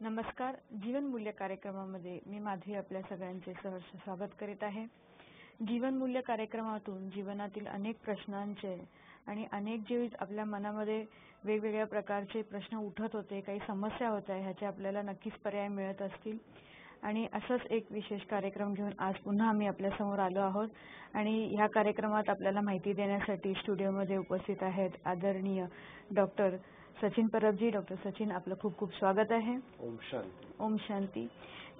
नमस्कार. जीवनमूल्य कार्यक्रमामध्ये मी माधवी आपल्या सगळ्यांचे सहर्ष स्वागत करीत आहे. जीवनमूल्य कार्यक्रमातून जीवनातील अनेक प्रश्नांचे आणि अनेक जे आपल्या मनामध्ये वेगवेगळ्या प्रकारचे प्रश्न उठत होते, काही समस्या होत्या, ह्याचे आपल्याला नक्कीच पर्याय मिळत असतील. आणि असंच एक विशेष कार्यक्रम घेऊन आज पुन्हा आम्ही आपल्यासमोर आलो आहोत. आणि ह्या कार्यक्रमात आपल्याला माहिती देण्यासाठी स्टुडिओमध्ये उपस्थित आहेत आदरणीय डॉक्टर सचिन परबजी. डॉक्टर सचिन, आपलं खूप खूप स्वागत आहे. ओम शांती. ओम शांती.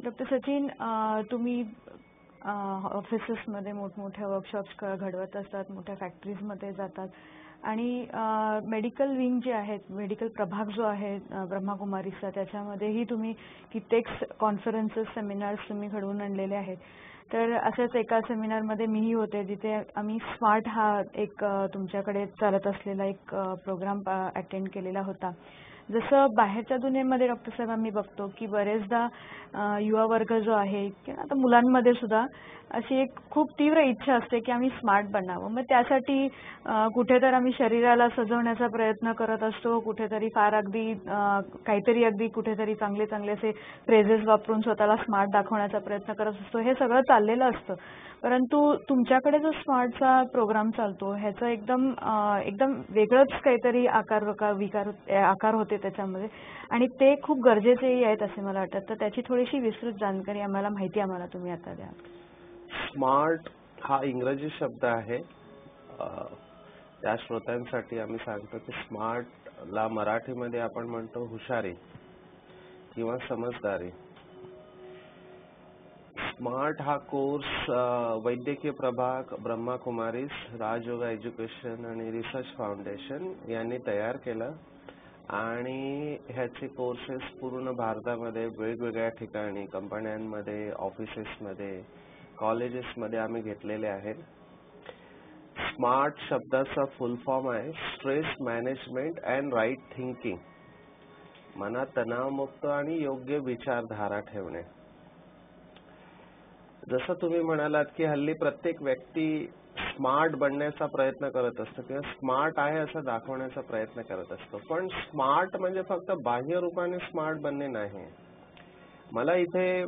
डॉक्टर सचिन, तुम्ही ऑफिसेसमध्ये मोठमोठ्या वर्कशॉप्स घडवत असतात, मोठ्या फॅक्टरीजमध्ये जातात आणि मेडिकल विंग जे आहेत, मेडिकल प्रभाग जो आहे ब्रह्माकुमारीचा, त्याच्यामध्येही तुम्ही कित्येक कॉन्फरन्सेस, सेमिनार्स तुम्ही घडवून आणलेले आहेत. तर अशाच एका सेमिनारमध्ये मीही होते, जिथे आम्ही स्मार्ट हा एक तुमच्याकडे चालत असलेला एक प्रोग्राम अटेंड केलेला होता. जसं बाहेरच्या दुनियेमध्ये डॉक्टर साहेब आम्ही बघतो की बरेचदा युवा वर्ग जो आहे किंवा आता मुलांमध्ये सुद्धा अशी एक खूप तीव्र इच्छा असते की आम्ही स्मार्ट बनावं. मग त्यासाठी कुठेतरी आम्ही शरीराला सजवण्याचा प्रयत्न करत असतो, कुठेतरी फार अगदी काहीतरी अगदी कुठेतरी चांगले चांगले असे फ्रेजेस वापरून स्वतःला स्मार्ट दाखवण्याचा प्रयत्न करत असतो. हे सगळं चाललेलं असतं, परंतु तुमच्याकडे जो स्मार्टचा प्रोग्राम चालतो ह्याचं एकदम वेगळंच काहीतरी आकार होते त्याच्यामध्ये, आणि ते खूप गरजेचेही आहेत असे मला वाटतं. तर त्याची थोडीशी विस्तृत जाणकारी माहिती आम्हाला तुम्ही आता द्या. स्मार्ट हा इंग्रजी शब्द आहे. त्या श्रोत्यांसाठी आम्ही सांगतो की स्मार्टला मराठीमध्ये आपण म्हणतो हुशारी किंवा समजदारी. स्मार्ट हा कोर्स वैद्यकीय प्रभाग, ब्रह्माकुमारीज, राजयोगा एज्युकेशन आणि रिसर्च फाउंडेशन यांनी तयार केला आणि ह्याचे कोर्सेस पूर्ण भारतामध्ये वेगवेगळ्या ठिकाणी, कंपन्यांमध्ये, ऑफिसेसमध्ये, कॉलेजेसमध्ये आम्ही घेतलेले आहेत. स्मार्ट शब्दाचा फुल फॉर्म आहे stress management and right thinking. मनात तणावमुक्त आणि योग्य विचारधारा ठेवणे. जसं तुम्ही म्हणालात की हल्ली प्रत्येक व्यक्ती स्मार्ट बनण्याचा प्रयत्न करत असतो किंवा स्मार्ट आहे असं दाखवण्याचा प्रयत्न करत असतो, पण स्मार्ट म्हणजे फक्त बाह्य रूपाने स्मार्ट बनणे नाही. मला इथे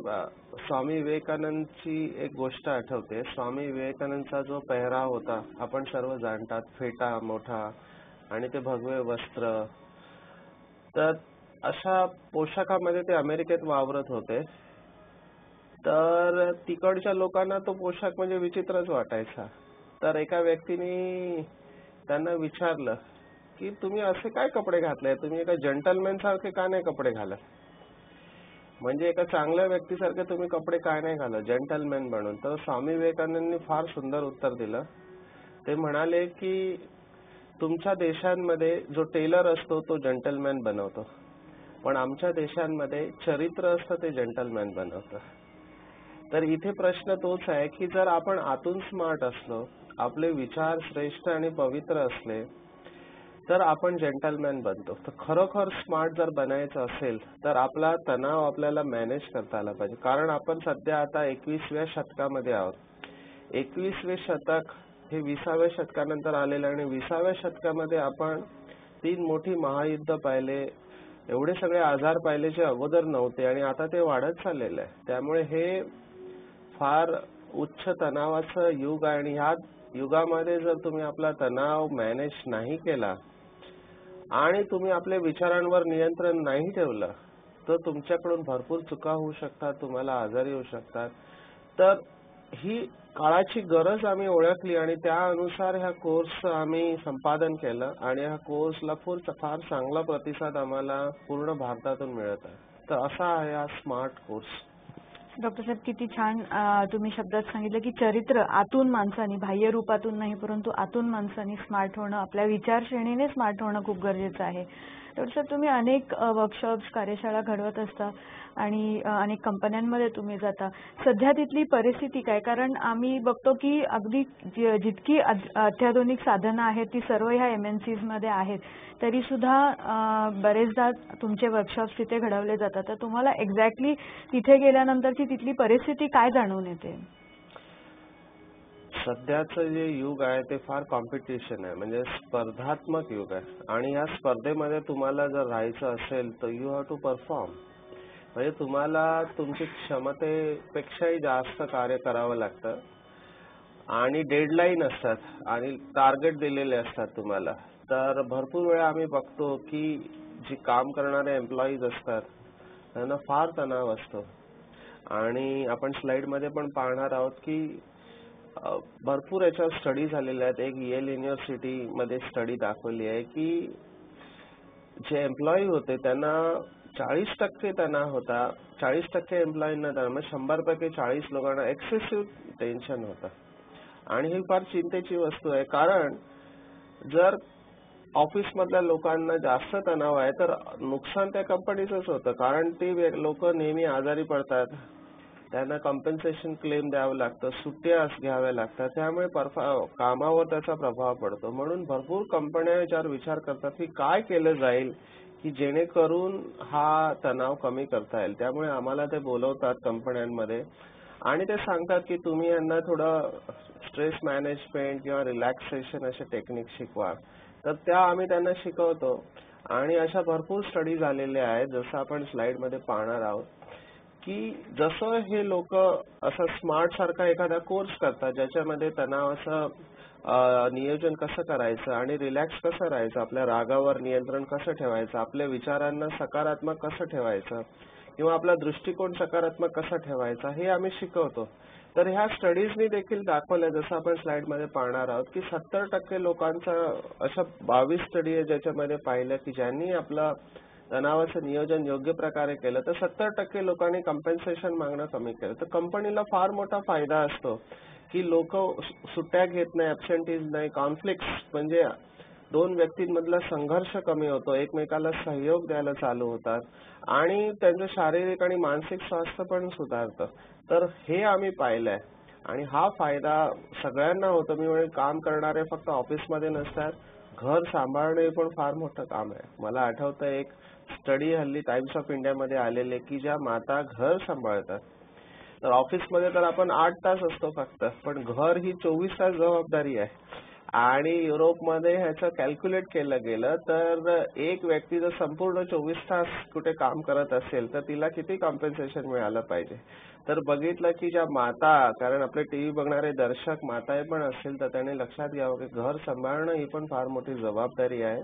स्वामी विवेकानंदची एक गोष्ट आठवते. स्वामी विवेकानंदचा जो पेहराव होता आपण सर्व जाणतात, फेटा मोठा आणि ते भगवे वस्त्र. तर अशा पोशाखामध्ये ते अमेरिकेत वावरत होते. तर तिकडच्या लोकांना तो पोशाख म्हणजे विचित्रच वाटायचा. तर एका व्यक्तीने त्यांना विचारलं की तुम्ही असे काय कपडे घातले, तुम्ही एका जेंटलमॅन सारखे का नाही कपडे घालत, म्हणजे एका चांगल्या व्यक्तीसारखे तुम्ही कपडे काय नाही घालत जेंटलमॅन बनून. तर स्वामी विवेकानंदनी फार सुंदर उत्तर दिलं. ते म्हणाले की तुमच्या देशांमध्ये जो टेलर असतो तो जेंटलमॅन बनवतो, पण आमच्या देशांमध्ये चरित्र असतं ते जेंटलमॅन बनवतं. तर इथे प्रश्न तोच आहे की जर आपण आतून स्मार्ट असलो, आपले विचार श्रेष्ठ आणि पवित्र असले, तर आपण जेंटलमॅन बनतो. तर खरोखर स्मार्ट जर बनायचं असेल तर आपला तणाव आपल्याला मॅनेज करता आला पाहिजे. कारण आपण सध्या आता 21व्या शतकामध्ये आहोत. 21वे शतक हे 20व्या शतकानंतर आलेलं आणि 20व्या शतकामध्ये आपण 3 मोठी महायुद्ध पाहिले, एवढे सगळे आजार पाहिले जे अगोदर नव्हते आणि आता ते वाढत चाललेलं आहे. त्यामुळे हे फार उच्च तणावाचं युग आहे आणि ह्या युगामध्ये जर तुम्ही आपला तणाव मॅनेज नाही केला आणि तुम्ही आपल्या विचारांवर नियंत्रण नाही ठेवलं तर तुमच्याकडून भरपूर चुका होऊ शकतात, तुम्हाला आजारी होऊ शकतात. तर ही काळाची गरज आम्ही ओळखली आणि त्यानुसार ह्या कोर्स आम्ही संपादन केलं आणि ह्या कोर्सला फार चांगला प्रतिसाद आम्हाला पूर्ण भारतातून मिळत आहे. तर असा आहे हा स्मार्ट कोर्स. डॉक्टर साहेब, किती छान तुम्ही शब्दात सांगितलं की चरित्र आतून माणसाने, बाह्य रूपातून नाही परंतु आतून माणसाने स्मार्ट होणं, आपल्या विचारश्रेणीने स्मार्ट होणं खूप गरजेचं आहे. डॉक्टर साहेब, तुम्ही अनेक वर्कशॉप्स, कार्यशाळा घडवत असता आणि अनेक कंपन्यांमध्ये तुम्ही जाता. सध्या तिथली परिस्थिती काय? कारण आम्ही बघतो की अगदी जितकी अत्याधुनिक साधनं आहेत ती सर्व ह्या MNCs मध्ये आहेत, तरी सुद्धा बरेचदा तुमचे वर्कशॉप्स तिथे घडवले जातात. तर तुम्हाला एक्झॅक्टली तिथे गेल्यानंतरची तिथली परिस्थिती काय जाणून येते? सध्याचं जे युग आहे ते फार कॉम्पिटिशन आहे, म्हणजे स्पर्धात्मक युग आहे आणि या स्पर्धेमध्ये तुम्हाला जर राहायचं असेल तर यू हॅव टू परफॉर्म. म्हणजे तुम्हाला तुमची क्षमतेपेक्षाही जास्त कार्य करावं लागतं आणि डेडलाईन असतात आणि टार्गेट दिलेले असतात तुम्हाला. तर भरपूर वेळा आम्ही बघतो की जी काम करणारे एम्प्लॉईज असतात त्यांना फार तणाव असतो आणि आपण स्लाइडमध्ये पण पाहणार आहोत की भरपूर याच्यावर स्टडी झालेले आहेत. एक येल युनिव्हर्सिटीमध्ये स्टडी दाखवली आहे की जे एम्प्लॉई होते त्यांना 40% तणाव होता, 40% एम्प्लॉईंना तणाव, म्हणजे 100 पैकी 40 लोकांना एक्सेसिव्ह टेन्शन होतं. आणि ही फार चिंतेची वस्तू आहे, कारण जर ऑफिसमधल्या लोकांना जास्त तणाव आहे तर नुकसान त्या कंपनीचंच होतं, कारण ती लोक नेहमी आजारी पडतात, त्यांना कॉम्पेन्सेशन क्लेम द्यावं लागतं, सुट्ट्या घ्याव्या लागतात, त्यामुळे कामावर त्याचा प्रभाव पडतो. म्हणून भरपूर कंपन्या याच्यावर विचार करतात की काय केलं जाईल की जेणेकरून हा तणाव कमी करता येईल. त्यामुळे आम्हाला ते बोलवतात कंपन्यांमध्ये आणि ते सांगतात की तुम्ही यांना थोडं स्ट्रेस मॅनेजमेंट किंवा रिलॅक्सेशन असे टेक्निक शिकवा. तर त्या आम्ही त्यांना शिकवतो आणि अशा भरपूर स्टडी झालेल्या आहेत, जसं आपण स्लाइडमध्ये पाहणार आहोत की जसं हे लोक असं स्मार्ट सारखा एखादा कोर्स करतात ज्याच्यामध्ये तणावाचं नियोजन कसं करायचं आणि रिलॅक्स कसं राहायचं, आपल्या रागावर नियंत्रण कसं ठेवायचं, आपल्या विचारांना सकारात्मक कसं ठेवायचं किंवा आपला दृष्टिकोन सकारात्मक कसा ठेवायचा, हे आम्ही शिकवतो. तर ह्या स्टडीजनी देखील दाखवलं, जसं आपण स्लाइडमध्ये पाहणार आहोत की 70% लोकांचा अशा 22 स्टडी आहे ज्याच्यामध्ये पाहिलं की ज्यांनी आपलं तणावाचं नियोजन योग्य प्रकारे केलं तर 70% लोकांनी कॉम्पेन्सेशन मागणं कमी केलं. तर कंपनीला फार मोठा फायदा असतो की लोक सुट्ट्या घेत नाही, ॲब्सेंटीज नाही, कॉन्फ्लिक्ट्स म्हणजे दोन व्यक्तींमधला संघर्ष कमी होतो, एकमेकाला सहयोग द्यायला चालू होतात आणि त्यांचं शारीरिक आणि मानसिक स्वास्थ्य पण सुधारतं. तर हे आम्ही पाहिलंय आणि हा फायदा सगळ्यांना होतो. मी म्हणेन काम करणारे फक्त ऑफिसमध्ये नसतात, घर सांभाळणे पण फार मोठं काम आहे. मला आठवतं एक स्टडी हल्ली टाइम्स ऑफ इंडियामध्ये आलेले की ज्या माता घर सांभाळतात, तर ऑफिसमध्ये तर आपण 8 तास असतो फक्त, पण घर ही 24 तास जबाबदारी आहे. आणि युरोपमध्ये ह्याचं कॅल्क्युलेट केलं गेलं तर एक व्यक्ती जर संपूर्ण 24 तास कुठे काम करत असेल तर तिला किती कॉम्पेन्सेशन मिळालं पाहिजे. तर बघितलं की ज्या माता, कारण आपले टीव्ही बघणारे दर्शक माता पण असतील तर त्यांनी लक्षात घ्यावं की घर सांभाळणं ही पण फार मोठी जबाबदारी आहे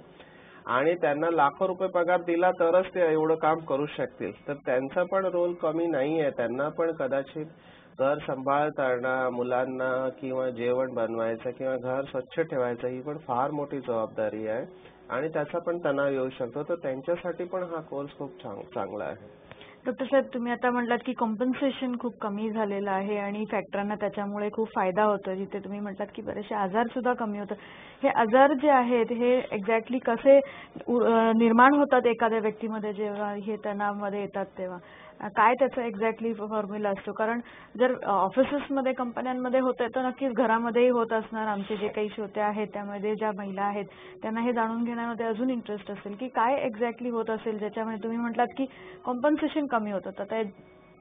आणि त्यांना लाखो रुपये पगार दिला तरच ते एवढं काम करू शकतील. तर त्यांचा पण रोल कमी नाहीये, त्यांना पण कदाचित घर सांभाळताना मुलांना किंवा जेवण बनवायचं किंवा घर स्वच्छ ठेवायचं ही पण फार मोठी जबाबदारी आहे आणि त्याचा पण तणाव येऊ शकतो. तर त्यांच्यासाठी पण हा कोर्स खूप चांगला आहे. डॉक्टर साहेब, तुम्ही आता म्हटलात की कॉम्पन्सेशन खूप कमी झालेलं आहे आणि फॅक्टरांना त्याच्यामुळे खूप फायदा होतो, जिथे तुम्ही म्हटलात की बरेचसे आजार सुद्धा कमी होतात. हे आजार जे आहेत हे एक्झॅक्टली कसे निर्माण होतात एखाद्या व्यक्तीमध्ये जेव्हा हे तणावामध्ये येतात तेव्हा काय त्याचा एक्झॅक्टली फॉर्म्युला असतो? कारण जर ऑफिसेसमध्ये कंपन्यांमध्ये होतंय तर नक्कीच घरामध्येही होत असणार. आमचे जे काही श्रोते आहेत त्यामध्ये ज्या महिला आहेत त्यांना हे जाणून घेण्यामध्ये अजून इंटरेस्ट असेल की काय एक्झॅक्टली होत असेल ज्याच्यामध्ये तुम्ही म्हटलात की कॉम्पन्सेशन कमी होतं. आता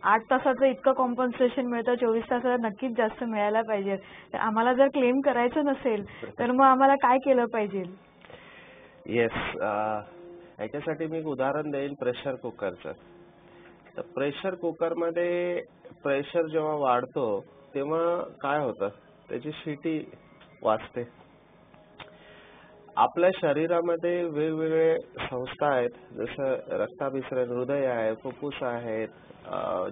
8 तासाचं इतकं कॉम्पन्सेशन मिळतं, 24 तासाला नक्कीच जास्त मिळायला पाहिजे. तर आम्हाला जर क्लेम करायचं नसेल तर मग आम्हाला काय केलं पाहिजे? येस, याच्यासाठी मी एक उदाहरण देईन प्रेशर कुकरचं. तर प्रेशर कुकरमध्ये प्रेशर जेव्हा वाढतो तेव्हा काय होतं, त्याची शिटी वाजते. आपल्या शरीरामध्ये वेगवेगळे संस्था आहेत, जसं रक्ताभिसरण, हृदय आहे, फुफ्फुस आहेत,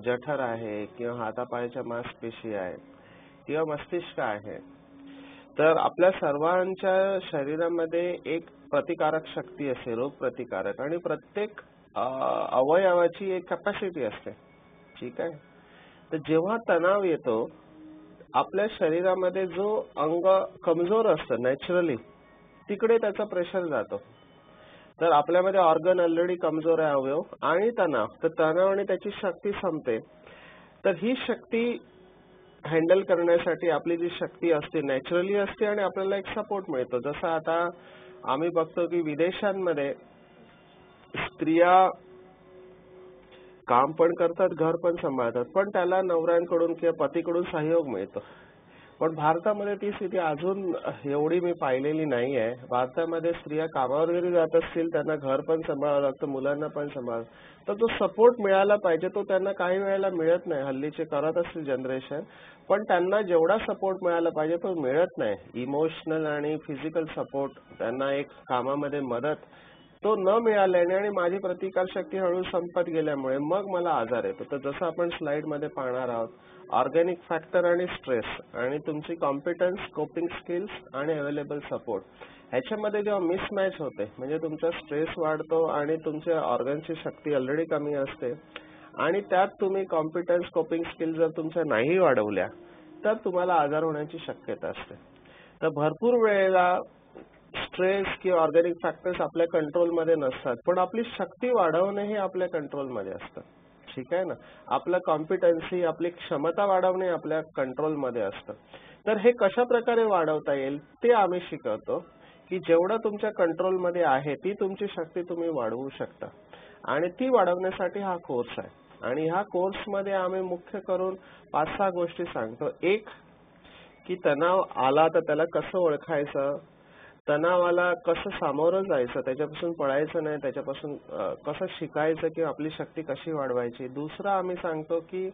जठर आहे किंवा हातापायाच्या मांसपेशी आहेत किंवा मस्तिष्क आहे. तर आपल्या सर्वांच्या शरीरामध्ये एक प्रतिकारक शक्ती असते, रोग प्रतिकारक, आणि प्रत्येक अवयवाची एक कॅपॅसिटी असते. ठीक आहे. तर जेव्हा तणाव येतो आपल्या शरीरामध्ये जो अंग कमजोर असतं नॅचरली तिकडे त्याचा प्रेशर जातो. तर आपल्यामध्ये ऑर्गन ऑलरेडी कमजोर आहे, अवयव, आणि तणाव, तर तणाव आणि त्याची शक्ती संपते. तर ही शक्ती हँडल करण्यासाठी आपली जी शक्ती असते नॅचरली असते आणि आपल्याला एक सपोर्ट मिळतो. जसं आता आम्ही बघतो की विदेशांमध्ये स्त्रिया काम पण करतात, घर पण सांभाळतात, पण त्याला नवऱ्यांकडून किंवा पतीकडून सहयोग मिळतो. पण भारतामध्ये ती स्थिती अजून एवढी मी पाहिलेली नाही आहे. भारतामध्ये स्त्रिया कामावर जरी जात असतील त्यांना घर पण सांभाळावं लागतं, मुलांना पण सांभाळावं, तर तो सपोर्ट मिळाला पाहिजे तो त्यांना काही वेळेला मिळत नाही. हल्लीचे करत असतील जनरेशन, पण त्यांना जेवढा सपोर्ट मिळाला पाहिजे तो मिळत नाही. इमोशनल आणि फिजिकल सपोर्ट, त्यांना एक कामामध्ये मदत, तो न मिळाल्याने आणि माझी प्रतिकारशक्ती हळूहळू संपत गेल्यामुळे मग मला आजार येतो. तर जसं आपण स्लाइडमध्ये पाहणार आहोत, ऑर्गॅनिक फॅक्टर आणि स्ट्रेस आणि तुमची कॉम्पिटन्स, कोपिंग स्किल्स आणि अवेलेबल सपोर्ट ह्याच्यामध्ये जेव्हा मिसमॅच होते, म्हणजे तुमचा स्ट्रेस वाढतो आणि तुमच्या ऑर्गनची शक्ती ऑलरेडी कमी असते आणि त्यात तुम्ही कॉम्पिटन्स, कोपिंग स्किल्स जर तुमच्या नाही वाढवल्या तर तुम्हाला आजार होण्याची शक्यता असते. तर भरपूर वेळेला स्ट्रेस किंवा ऑर्गॅनिक फॅक्टर्स आपल्या कंट्रोलमध्ये नसतात, पण आपली शक्ती वाढवणे हे आपल्या कंट्रोलमध्ये असतं. ठीक आहे ना. आपलं कॉम्पिटन्सी, आपली क्षमता वाढवणे आपल्या कंट्रोलमध्ये असतं. तर हे कशा प्रकारे वाढवता येईल ते आम्ही शिकवतो, की जेवढं तुमच्या कंट्रोलमध्ये आहे ती तुमची शक्ती तुम्ही वाढवू शकता आणि ती वाढवण्यासाठी हा कोर्स आहे. आणि ह्या कोर्समध्ये आम्ही मुख्य करून 5-6 गोष्टी सांगतो. एक, की तणाव आला तर त्याला कसं ओळखायचं, तणावाला कसं सामोरं जायचं, त्याच्यापासून पळायचं नाही, त्याच्यापासून कसं शिकायचं किंवा आपली शक्ती कशी वाढवायची. दुसरं आम्ही सांगतो की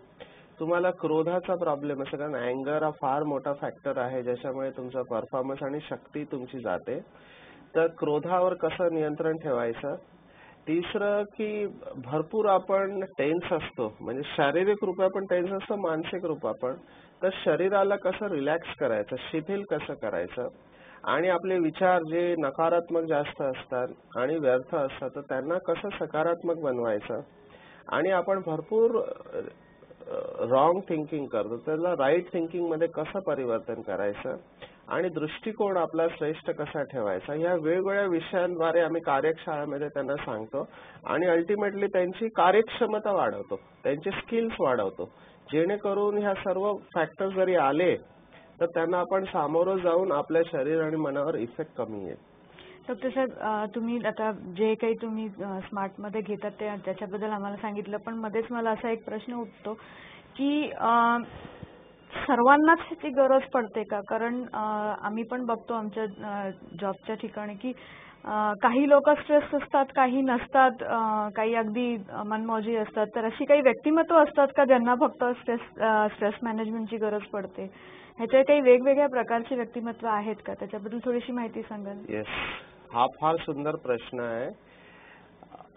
तुम्हाला क्रोधाचा प्रॉब्लेम असेल, कारण अँगर हा फार मोठा फॅक्टर आहे ज्याच्यामुळे तुमचा परफॉर्मन्स आणि शक्ती तुमची जाते. तर क्रोधावर कसं नियंत्रण ठेवायचं. तिसरं, की भरपूर आपण टेन्स असतो, म्हणजे शारीरिक रूपे पण टेन्स असतो, मानसिक रूपा पण. तर शरीराला कसं रिलॅक्स करायचं, शिथिल कसं करायचं आणि आपले विचार जे नकारात्मक जास्त असतात आणि व्यर्थ असतात तर त्यांना कसं सकारात्मक बनवायचं. आणि आपण भरपूर रॉंग थिंकिंग करतो, त्याला राईट थिंकिंग मध्ये कसं परिवर्तन करायचं आणि दृष्टिकोन आपला श्रेष्ठ कसा ठेवायचा, या वेगवेगळ्या विषयांद्वारे आम्ही कार्यशाळेमध्ये त्यांना सांगतो आणि अल्टिमेटली त्यांची कार्यक्षमता वाढवतो, त्यांचे स्किल्स वाढवतो, जेणेकरून ह्या सर्व फॅक्टर्स जरी आले तर त्यांना आपण सामोरं जाऊन आपल्या शरीर आणि मनावर इफेक्ट कमी येईल. डॉक्टर साहेब, तुम्ही आता जे काही तुम्ही स्मार्टमध्ये घेतात त्याच्याबद्दल आम्हाला सांगितलं, पण मध्येच मला असा एक प्रश्न उठतो की सर्वांनाच ह्याची गरज पडते का? कारण आम्ही पण बघतो आमच्या जॉबच्या ठिकाणी की काही लोक स्ट्रेस असतात, काही नसतात, काही अगदी मनमौजी असतात. तर अशी काही व्यक्तिमत्व असतात का ज्यांना फक्त स्ट्रेस मॅनेजमेंटची गरज पडते? ह्याच्या काही वेगवेगळ्या प्रकारचे व्यक्तिमत्व आहेत का? त्याच्याबद्दल थोडीशी माहिती सांगाल? येस, हा फार सुंदर प्रश्न आहे.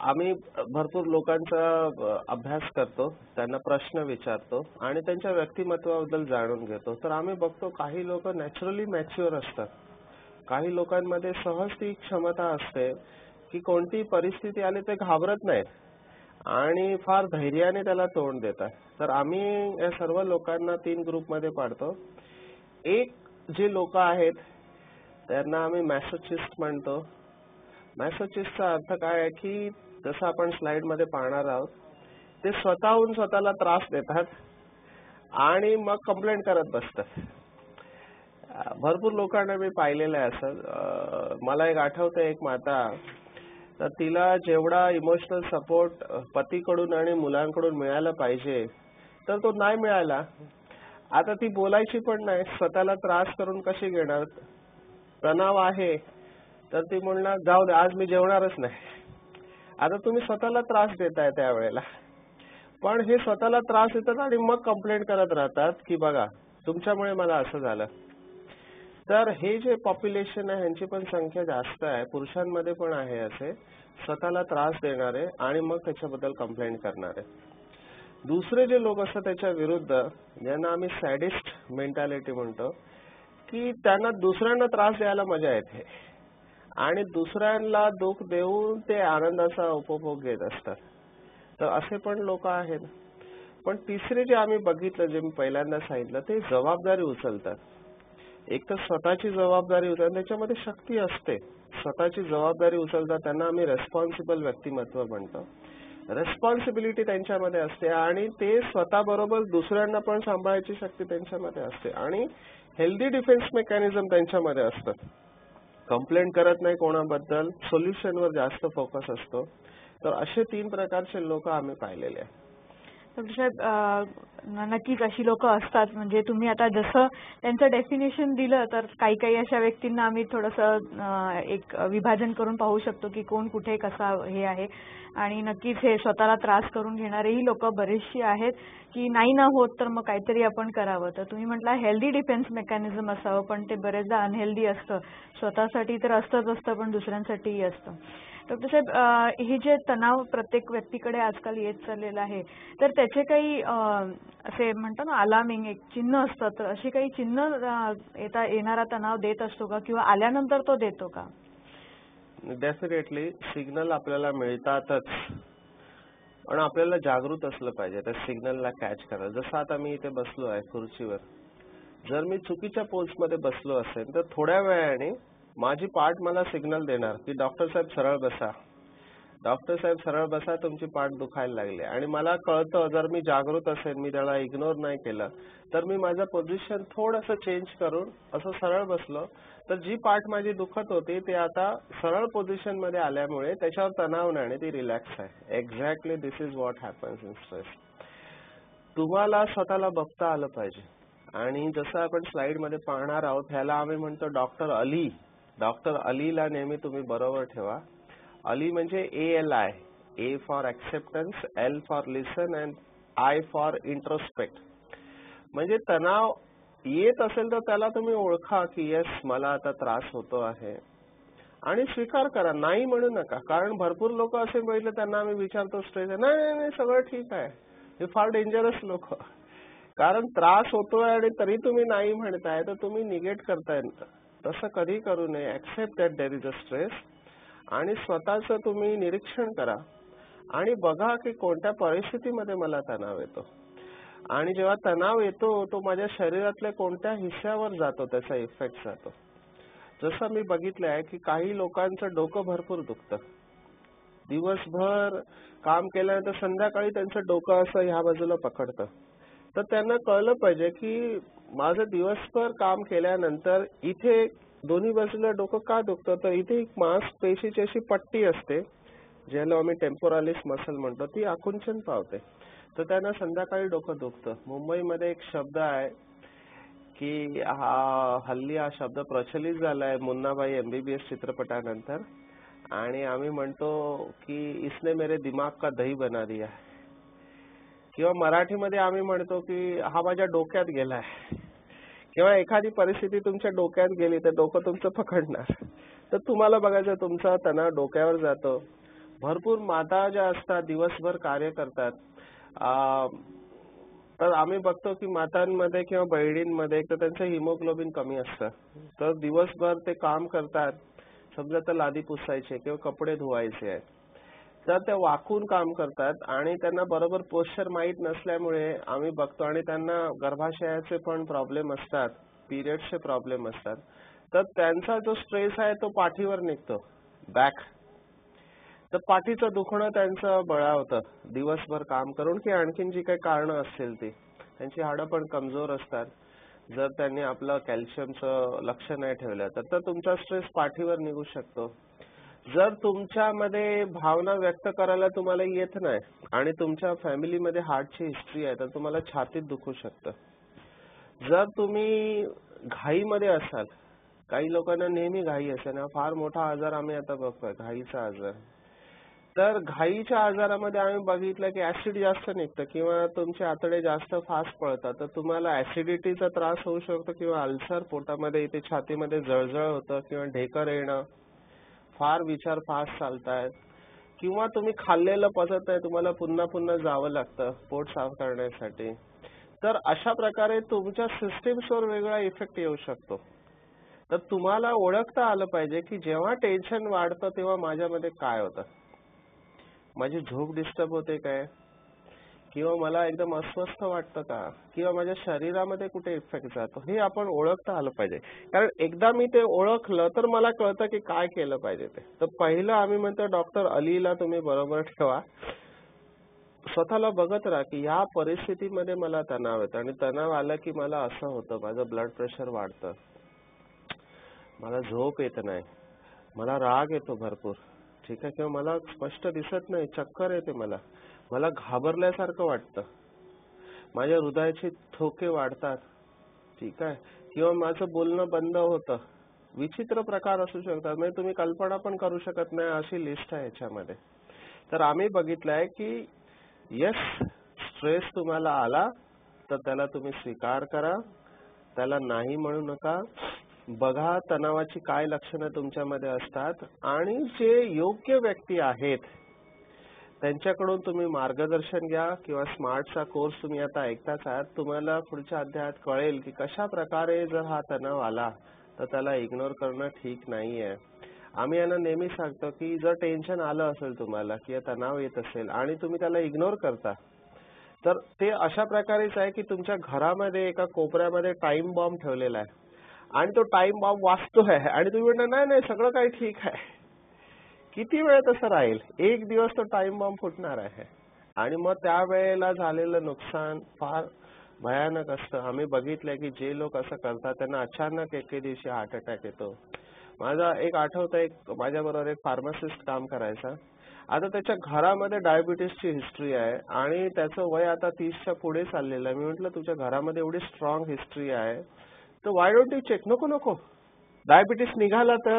आम्ही भरपूर लोकांचा अभ्यास करतो, त्यांना प्रश्न विचारतो आणि त्यांच्या व्यक्तिमत्वाबद्दल जाणून घेतो. तर आम्ही बघतो काही लोक नॅचरली मॅच्युअर असतात, काही लोकांमध्ये सहज ती क्षमता असते की कोणती परिस्थिती आली ते घाबरत नाहीत आणि फार धैर्याने त्याला तोंड देतात. तर आम्ही या सर्व लोकांना 3 ग्रुपमध्ये पाडतो. एक, जे लोक आहेत त्यांना आम्ही मॅसोचिस्ट म्हणतो. मॅसोचिस्टचा अर्थ काय आहे की जसं आपण स्लाइडमध्ये पाहणार आहोत, ते स्वतःहून स्वतःला त्रास देतात आणि मग कंप्लेंट करत बसतात. भरपूर लोकांना मी पाहिलेलं आहे असं. मला एक आठवतं, एक माता, तर तिला जेवढा इमोशनल सपोर्ट पतीकडून आणि मुलांकडून मिळाला पाहिजे तर तो नाही मिळाला. आता ती बोलायची पण नाही, स्वतःला त्रास करून कशी घेणार. तणाव आहे तर ती म्हणणार जाऊ दे आज मी जेवणारच नाही. आता तुम्ही स्वतःला त्रास देताय त्यावेळेला, पण हे स्वतःला त्रास देतात आणि मग कंप्लेंट करत राहतात की बघा तुमच्यामुळे मला असं झालं. तर हे जे पॉप्युलेशन आहे ह्यांची पण संख्या जास्त आहे, पुरुषांमध्ये पण आहे असे स्वतःला त्रास देणारे आणि मग त्याच्याबद्दल कंप्लेंट करणारे. दुसरे जे लोक असतात त्याच्या विरुद्ध, ज्यांना आम्ही सॅडिस्ट मेंटॅलिटी म्हणतो, की त्यांना दुसऱ्यांना त्रास द्यायला मजा येते आणि दुसऱ्यांना दुःख देऊन ते आनंदाचा उपभोग घेत असतात. तर असे पण लोक आहेत. पण तिसरे जे आम्ही बघितलं, जे मी पहिल्यांदा सांगितलं, ते जबाबदारी उचलतात. एक तर स्वतःची जबाबदारी उचलतात, त्याच्यामध्ये शक्ती असते, स्वतःची जबाबदारी उचलतात, त्यांना आम्ही रेस्पॉन्सिबल व्यक्तिमत्व म्हणतो. रेस्पॉन्सिबिलिटी त्यांच्यामध्ये असते आणि ते स्वतःबरोबर दुसऱ्यांना पण सांभाळायची शक्ती त्यांच्यामध्ये असते आणि हेल्दी डिफेन्स मेकॅनिझम त्यांच्यामध्ये असतं. कंप्लेंट करत नाही कोणाबद्दल, सोल्युशनवर जास्त फोकस असतो. तर असे 3 प्रकारचे लोक आम्ही पाहिलेले आहेत. डॉक्टर साहेब नक्कीच अशी लोक असतात. म्हणजे तुम्ही आता जसं त्यांचं डेफिनेशन दिलं तर काही काही अशा व्यक्तींना आम्ही थोडंसं एक विभाजन करून पाहू शकतो की कोण कुठे कसा हे आहे. आणि नक्कीच हे स्वतःला त्रास करून घेणारेही लोक बरेचशी आहेत की नाही ना होत तर मग काहीतरी आपण करावं. तर तुम्ही म्हटलं हेल्दी डिफेन्स मेकॅनिझम असावं, पण ते बरेचदा अनहेल्दी असतं. स्वतःसाठी तर असतं पण दुसऱ्यांसाठीही असतं. डॉक्टर साहेब हे जे तणाव प्रत्येक व्यक्तीकडे आजकाल येत चाललेलं आहे, तर त्याचे काही असे म्हणतो ना अलार्मिंग एक चिन्ह असतात, तर अशी काही चिन्ह येणारा तणाव देत असतो का किंवा आल्यानंतर तो देतो का? डेफिनेटली सिग्नल आपल्याला मिळतातच, पण आपल्याला जागृत असलं पाहिजे त्या सिग्नलला कॅच करायला. जसं आता मी इथे बसलो आहे खुर्चीवर, जर मी चुकीच्या पोजमध्ये बसलो असेल तर थोड्या वेळाने माझी पाठ मला सिग्नल देणार की डॉक्टर साहेब सरळ बसा, डॉक्टर साहेब सरळ बसा, तुमची पाठ दुखायला लागली. आणि मला कळतं जर मी जागृत असेल, मी त्याला इग्नोर नाही केलं, तर मी माझं पोझिशन थोडंसं चेंज करून असं सरळ बसलो तर जी पाठ माझी दुखत होती ते आता सरळ पोझिशन मध्ये आल्यामुळे त्याच्यावर तणाव नाही आणि ती रिलॅक्स आहे. Exactly this is what happens in stress. तुम्हाला स्वतःला बघता आलं पाहिजे. आणि जसं आपण स्लाइड मध्ये पाहणार आहोत, ह्याला आम्ही म्हणतो डॉक्टर अली. डॉक्टर अलीला नेहमी तुम्ही बरोबर ठेवा. अली म्हणजे ALI, A for acceptance, L for listen and I for introspect. म्हणजे तणाव येत असेल तर त्याला तुम्ही ओळखा की येस मला आता त्रास होतो आहे आणि स्वीकार करा, नाही म्हणू नका. कारण भरपूर लोक असे बघितले त्यांना आम्ही विचारतो स्ट्रेस आहे, नाही नाही सगळं ठीक आहे. हे फार डेंजरस लोक. कारण त्रास होतोय आणि तरी तुम्ही नाही म्हणताय तर तुम्ही निगेट करताय. तसं कधी करू नये. Accept that there is a stress आणि स्वतःचं तुम्ही निरीक्षण करा आणि बघा की कोणत्या परिस्थितीमध्ये मला तणाव येतो आणि जेव्हा तणाव येतो तो माझ्या शरीरातल्या कोणत्या हिस्स्यावर जातो, त्याचा इफेक्ट जातो. जसं मी बघितलंय की काही लोकांचं डोकं भरपूर दुखतं. दिवसभर काम केल्यानंतर संध्याकाळी त्यांचं डोकं असं ह्या बाजूला पकडतं. तर त्यांना कळलं पाहिजे की माझं दिवसभर काम केल्यानंतर इथे दोन्ही बाजूला डोकं का दुखतं, तर इथे एक मांसपेशीची अशी पट्टी असते ज्याला आम्ही टेम्पोरालिस मसल म्हणतो, ती आकुंचन पावते. तर त्यांना संध्याकाळी डोकं दुखतं. मुंबईमध्ये एक शब्द आहे की हल्ली हा शब्द प्रचलित झालाय मुन्नाबाई MBBS चित्रपटानंतर, आणि आम्ही म्हणतो की इसने मेरे दिमाग का दही बना दिया. किंवा मराठीमध्ये आम्ही म्हणतो की हा माझ्या डोक्यात गेलाय. किंवा एखादी परिस्थिती तुमच्या डोक्यात गेली तर डोकं तुमचं पकडणार. तर तुम्हाला बघायचं तुमचा तणाव डोक्यावर जातो. भरपूर माता ज्या असतात दिवसभर कार्य करतात, तर आम्ही बघतो की मातांमध्ये किंवा बहिणींमध्ये एक तर त्यांचं हिमोग्लोबिन कमी असतं. तर दिवसभर ते काम करतात, समजा तर लादी पुसायचे किंवा कपडे धुवायचे आहेत, तर ते वाकून काम करतात आणि त्यांना बरोबर पोश्चर माहीत नसल्यामुळे आम्ही बघतो आणि त्यांना गर्भाशयाचे पण प्रॉब्लेम असतात, पिरियड्सचे प्रॉब्लेम असतात. तर त्यांचा जो स्ट्रेस आहे तो पाठीवर निघतो, बॅक. तर पाठीचं दुखणं त्यांचं बळावतं दिवसभर काम करून की आणखीन जी काही कारणं असतील ती. त्यांची हाडं पण कमजोर असतात. जर त्यांनी आपलं कॅल्शियमचं लक्ष नाही ठेवलं तर तुमचा स्ट्रेस पाठीवर निघू शकतो. जर तुमच्यामध्ये भावना व्यक्त करायला तुम्हाला येत नाही आणि तुमच्या फॅमिलीमध्ये हार्टची हिस्ट्री आहे तर तुम्हाला छातीत दुखू शकतं. जर तुम्ही घाईमध्ये असाल, काही लोकांना नेहमी घाई असते ना, फार मोठा आजार आम्ही आता बघतोय घाईचा आजार. तर घाईच्या आजारामध्ये आम्ही बघितलं की ऍसिड जास्त निघतं किंवा तुमचे आतडे जास्त फास्ट पळतात, तर तुम्हाला ऍसिडिटीचा त्रास होऊ शकतो किंवा अल्सर पोटामध्ये इथे छातीमध्ये जळजळ होतं किंवा ढेकर येणं, फार विचार फास्ट चालतायत किंवा तुम्ही खाल्लेलं पचत नाही, तुम्हाला पुन्हा पुन्हा जावं लागतं पोट साफ करण्यासाठी. तर अशा प्रकारे तुमच्या सिस्टीम्सवर वेगळा इफेक्ट येऊ शकतो. तर तुम्हाला ओळखता आलं पाहिजे की जेव्हा टेन्शन वाढतं तेव्हा माझ्यामध्ये काय होतं. माझी झोप डिस्टर्ब होते काय, किंवा मला एकदम अस्वस्थ वाटतं का, किंवा माझ्या शरीरामध्ये कुठे इफेक्ट जातो, हे आपण ओळखता आलं पाहिजे. कारण एकदा मी ते ओळखलं तर मला कळतं की काय केलं पाहिजे ते. तर पहिलं आम्ही म्हणतो डॉक्टर अलीला तुम्ही बरोबर ठेवा. स्वतःला बघत राहा की या परिस्थितीमध्ये मला तणाव येतो आणि तणाव आला की मला असं होतं, माझं ब्लड प्रेशर वाढतं, मला झोप येत नाही, मला राग येतो भरपूर, ठीक आहे, किंवा मला स्पष्ट दिसत नाही, चक्कर येते, मला घाबरल्यासारखं वाटतं, माझ्या हृदयाचे ठोके वाढतात, ठीक आहे, किंवा माझं बोलणं बंद होतं. विचित्र प्रकार असू शकतात, म्हणजे तुम्ही कल्पना पण करू शकत नाही अशी लिस्ट आहे याच्यामध्ये. तर आम्ही बघितलंय की येस, स्ट्रेस तुम्हाला आला तर त्याला तुम्ही स्वीकार करा, त्याला नाही म्हणू नका. बघा तणावाची काय लक्षणं तुमच्यामध्ये असतात आणि जे योग्य व्यक्ती आहेत त्यांच्याकडून तुम्ही मार्गदर्शन घ्या किंवा स्मार्टचा कोर्स तुम्ही आता ऐकताच आहात. तुम्हाला पुढच्या अध्यायात कळेल की कशा प्रकारे जर हा तणाव आला तर त्याला इग्नोर करणं ठीक नाहीये. आम्ही यांना नेहमी सांगतो की जर टेन्शन आलं असेल तुम्हाला किंवा तणाव येत असेल आणि तुम्ही त्याला इग्नोर करता तर ते अशा प्रकारेच आहे की तुमच्या घरामध्ये एका कोपऱ्यामध्ये टाइम बॉम्ब ठेवलेला आहे आणि तो टाइम बॉम्ब वाजतोय आणि तुम्ही म्हणता नाही नाही सगळं काही ठीक आहे. किती वेळ तसं राहील? एक दिवस तो टाइम बॉम्ब फुटणार आहे आणि मग त्यावेळेला झालेलं नुकसान फार भयानक असतं. आम्ही बघितलंय की जे लोक असं करतात त्यांना अचानक एके दिवशी हार्ट अटॅक येतो. माझा एक आठवतं, एक माझ्याबरोबर एक फार्मासिस्ट काम करायचा. आता त्याच्या घरामध्ये डायबिटीसची हिस्ट्री आहे आणि त्याचं वय आता 30च्या पुढे चाललेलं आहे. मी म्हटलं तुझ्या घरामध्ये एवढी स्ट्रॉंग हिस्ट्री आहे तर वाय डोंट यू चेक? नको नको, डायबिटीस निघाला तर?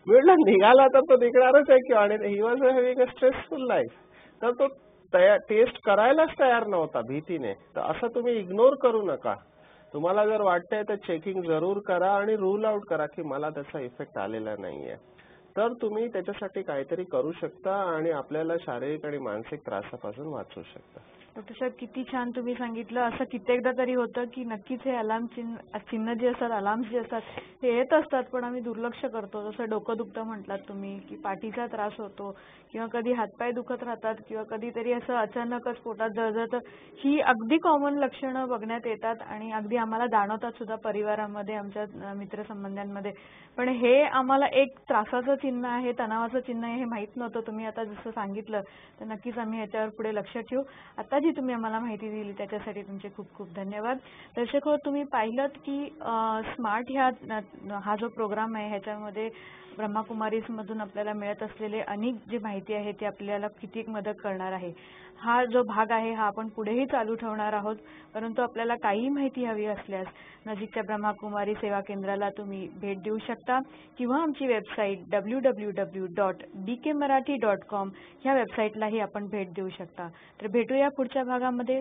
मी म्हटलं निघाला तर तो निघणारच आहे किंवा, आणि he was having a stressful life. तर तो टेस्ट करायलाच तयार नव्हता भीतीने. तर असं तुम्ही इग्नोर करू नका. तुम्हाला जर वाटतंय तर चेकिंग जरूर करा आणि रूल आउट करा की मला त्याचा इफेक्ट आलेला नाहीये. तर तुम्ही त्याच्यासाठी काहीतरी करू शकता आणि आपल्याला शारीरिक आणि मानसिक त्रासापासून वाचवू शकता. डॉक्टर साहेब, किती छान तुम्ही सांगितलं. असं कित्येकदा तरी होतं की नक्कीच हे अलार्म चिन्ह जे असतात, अलार्म्स जे असतात हे येत असतात पण आम्ही दुर्लक्ष करतो. जसं डोकं दुखतं म्हटलात तुम्ही की पाठीचा त्रास होतो किंवा कधी हातपाय दुखत राहतात किंवा कधीतरी असं अचानकच पोटात जळजळतं. ही अगदी कॉमन लक्षणं बघण्यात येतात आणि अगदी आम्हाला जाणवतात सुद्धा परिवारामध्ये, आमच्या मित्रसंबंधांमध्ये. पण हे आम्हाला एक त्रासाचं चिन्ह आहे, तणावाचं चिन्ह आहे हे माहीत नव्हतं. तुम्ही आता जसं सांगितलं तर नक्कीच आम्ही याच्यावर पुढे लक्ष ठेवू. आता जी तुम्ही आम्हाला माहिती दिली त्याच्यासाठी तुमचे खूप खूप धन्यवाद. दर्शक हो, तुम्ही पाहिलं की स्मार्ट हा जो प्रोग्राम आहे ह्याच्यामध्ये ब्रह्माकुमारीज मधून आपल्याला मिळत असलेले अनेक जी माहिती आहे ती आपल्याला किती मदत करणार आहे. हा जो भाग आहे हा आपण पुढेही चालू ठेवणार आहोत. परंतु आपल्याला काही माहिती हवी असल्यास नजीकच्या ब्रह्माकुमारी सेवा केंद्राला तुम्ही भेट देऊ शकता किंवा आमची वेबसाईट www.bkmarathi.com ह्या वेबसाईटलाही आपण भेट देऊ शकता. तर भेटूया पुढच्या भागामध्ये.